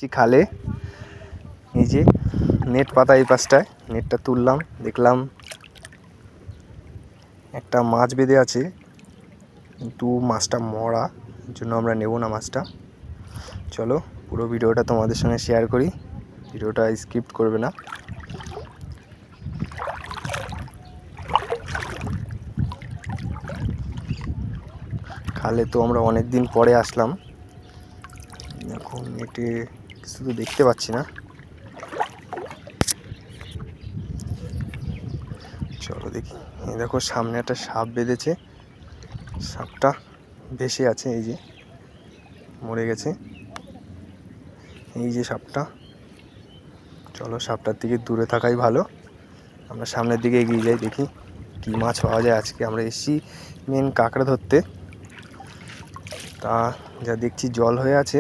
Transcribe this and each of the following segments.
এসছি খালে। এই যে নেট পাতা, এই পাশটায় নেটটা তুললাম, দেখলাম একটা মাছ বেঁধে আছে, কিন্তু মাছটা মরা, এর জন্য আমরা নেব না মাছটা। চলো পুরো ভিডিওটা তোমাদের সঙ্গে শেয়ার করি, ভিডিওটা স্কিপ করবে না। খালে তো আমরা অনেক দিন পরে আসলাম, এখন নেটে কিছু তো দেখতে পাচ্ছি না। চলো দেখি। এই দেখো সামনে একটা সাপ বেঁধেছে, সাপটা ভেসে আছে, এই যে মরে গেছে, এই যে সাপটা। চলো সাপটার থেকে দূরে থাকাই ভালো, আমরা সামনের দিকে এগিয়ে যাই, দেখি কি মাছ পাওয়া যায় আজকে। আমরা এসছি মেন কাঁকড়া ধরতে, তা যা দেখছি জল হয়ে আছে,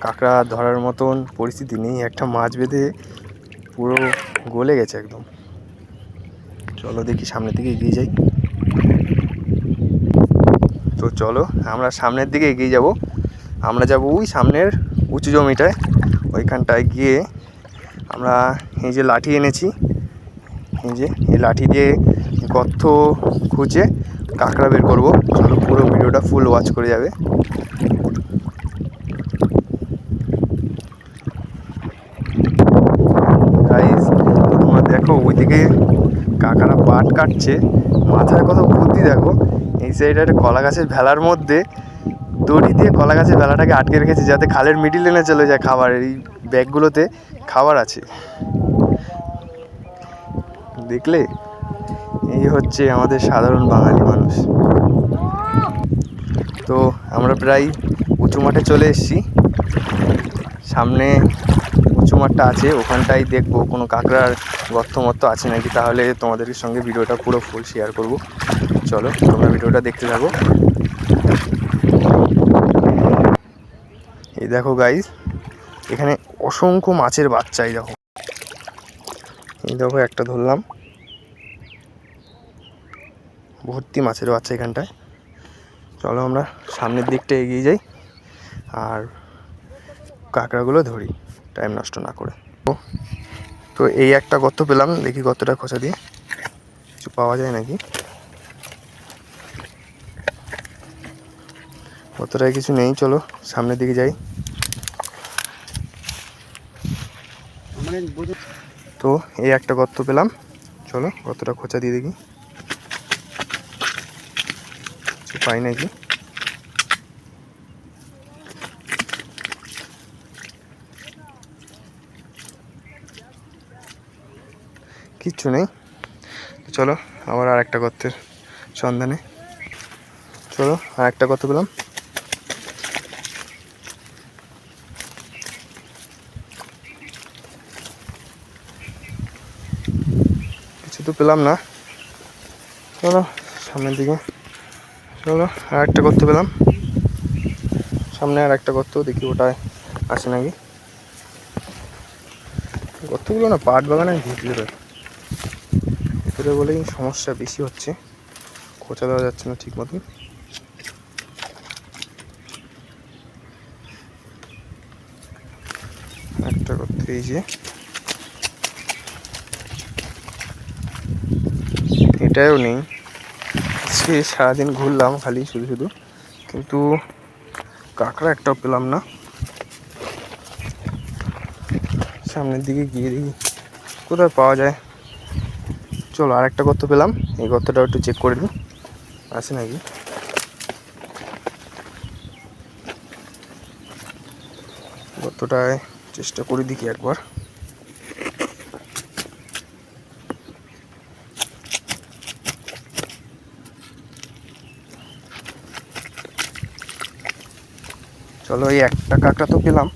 কাঁকড়া ধরার মতন পরিস্থিতি নেই। একটা মাছ বেঁধে পুরো গলে গেছে একদম। চলো দেখি সামনের দিকে এগিয়ে যাই। তো চলো আমরা সামনের দিকে এগিয়ে যাব। আমরা যাব ওই সামনের উঁচু জমিটায়, ওইখানটায় গিয়ে আমরা এই যে লাঠি এনেছি, এই যে এই লাঠি দিয়ে গর্ত খুঁজে কাঁকড়া বের করবো। চলো পুরো ভিডিওটা ফুল ওয়াচ করে যাবে। গাইস তোমরা দেখো ওইদিকে কাকারা পাট কাটছে, মাথায় কত বুদ্ধি দেখো। এই সাইডে একটা কলা গাছের ভেলার মধ্যে দড়ি দিয়ে কলা গাছের ভেলাটাকে আটকে রেখেছে, যাতে খালের মিডিলে না চলে যায় খাবার। এই ব্যাগগুলোতে খাবার আছে, দেখলে? এই হচ্ছে আমাদের সাধারণ বাঙালি মানুষ। তো আমরা প্রায় উঁচু মাঠে চলে এসেছি, সামনে উঁচু মাঠটা আছে, ওখানটাই দেখবো কোনো কাঁকড়ার গর্ত মর্ত আছে নাকি, তাহলে তোমাদের সঙ্গে ভিডিওটা পুরো ফুল শেয়ার করব। চলো তোমরা ভিডিওটা দেখতে থাকো। এই দেখো গাইস, এখানে অসংখ্য মাছের বাচ্চা, এই দেখো, এই দেখো একটা ধরলাম, ভর্তি মাছের বাচ্চা এখানটায়। চলো আমরা সামনের দিকটা এগিয়ে যাই আর কাঁকড়াগুলো ধরি, টাইম নষ্ট না করে। তো এই একটা গর্ত পেলাম, দেখি গর্তটা খোঁচা দিয়ে কিছু পাওয়া যায় নাকি। গর্তটায় কিছু নেই, চলো সামনের দিকে যাই। তো এই একটা গর্ত পেলাম, চলো গর্তটা খোঁচা দিয়ে দেখি কিছু পাই নাকি। কিচ্ছু নেই, চলো আবার আর একটা গর্তের সন্ধানে। চলো আর একটা গর্ত পেলাম, কিছু তো পেলাম না। চলো সামনের দিকে, চলো আর একটা গর্ত পেলাম, সামনে আর একটা গর্ত, দেখি ওটায় আসে নাকি। গর্তগুলো না পাট বাগানে ভিতরে ভিতরে বলেই সমস্যা বেশি হচ্ছে, খোঁচা দেওয়া যাচ্ছে না ঠিক মতন। একটা গর্ত এই যে, এটাও নেই। আজকে সারাদিন ঘুরলাম খালি শুধু শুধু, কিন্তু কাঁকড়া একটাও পেলাম না। সামনের দিকে গিয়ে দেখি কোথায় পাওয়া যায়। চলো আর একটা গর্ত পেলাম, এই গর্তটাও একটু চেক করে নিই আছে নাকি। গর্তটায় চেষ্টা করে দেখি একবার। চলো এই একটা কাঁকড়া তো পেলাম,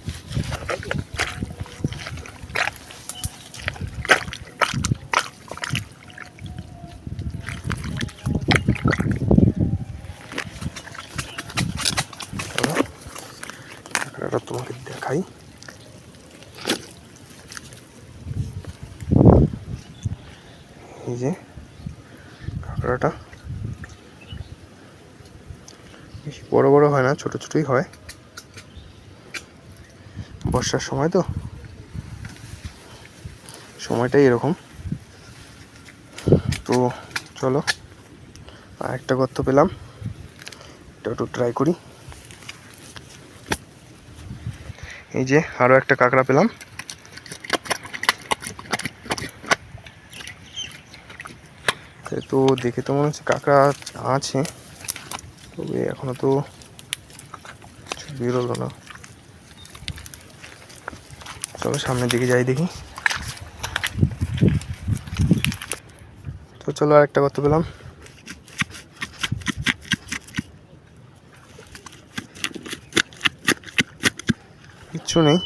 কাঁকড়াটা তোমাকে দেখাই। এই যে কাঁকড়াটা বেশি বড় বড় হয় না, ছোট ছোটই হয়। বর্ষার সময় তো, সময়টাই এরকম। তো চলো, আর একটা গর্ত পেলাম, এটা একটু ট্রাই করি। এই যে আরও একটা কাঁকড়া পেলাম। তো দেখে তো মনে হচ্ছে কাঁকড়া আছে, তবে এখনো তো বেরোলো না। চলো সামনের দিকে যাই দেখি। তো চলো, আর একটা গর্ত পেলাম। কিচ্ছু নেই।